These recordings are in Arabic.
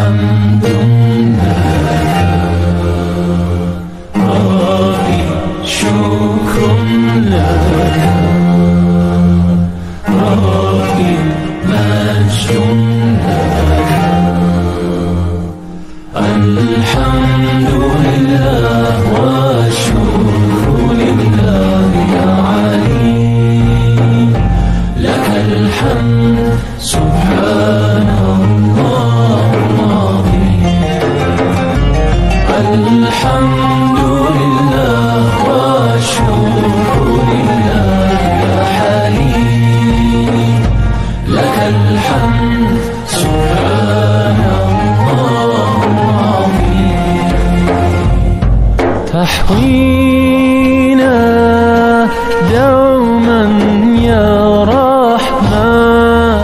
حمد لك ربي، شكر لك ربي، مجد لك. الحمد لله والشكر لله يا علي، لك الحمد سبحان الله العظيم. الحمد لله والشكر لله يا حليم، لك الحمد سبحان الله العظيم. تحوينا دوما يا رحمن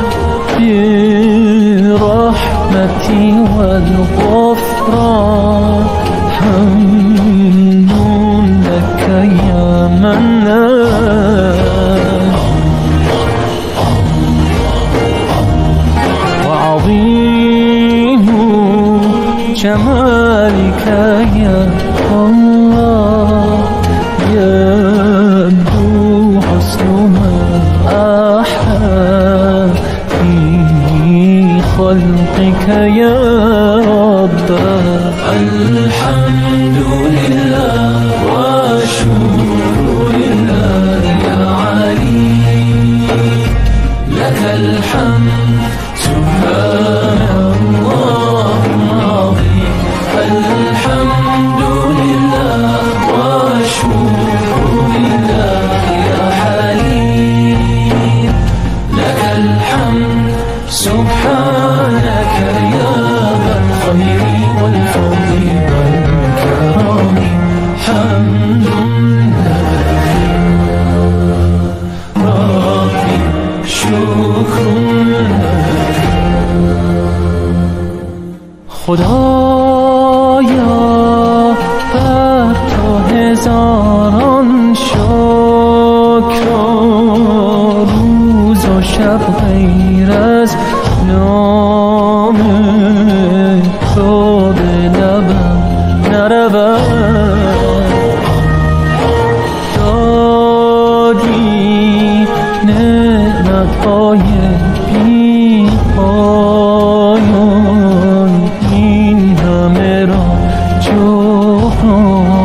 برحمتي والغفران، حمد لك يا منان، وعظيم جمالك يا الله، يبدو حسن ما أحلى في خلقك يا رب. الحمد لله والشكر لله يا علي، لك الحمد سبحان الله العظيم. الحمد لله والشكر لله يا حليم، لك الحمد سبحانك يا ذا الخير والفضل والكرم. حمد لك ربي، شكر لك. خدایا بر تو هزاران شکر، روز و شب غیر از نام تو به لبم نرود. دادی نعمت‌های بی پایان، این همه را جبران،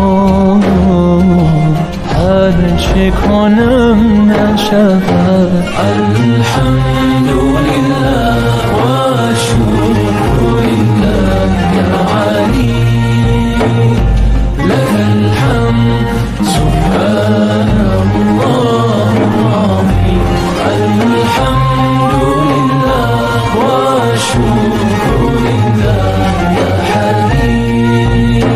هر چه کنم نشود. الحمد لله والشكر لله يا علي، لك الحمد سبحان الله العظيم. الحمد لله والشكر لله يا حليم،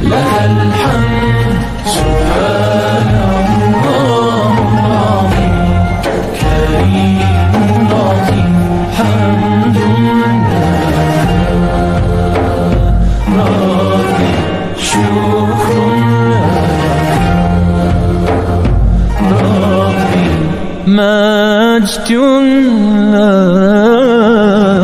لك الحمد سبحان الله العظيم. كريم عظيم، حمد لله ربي، شكر لك ربي، مجد لك.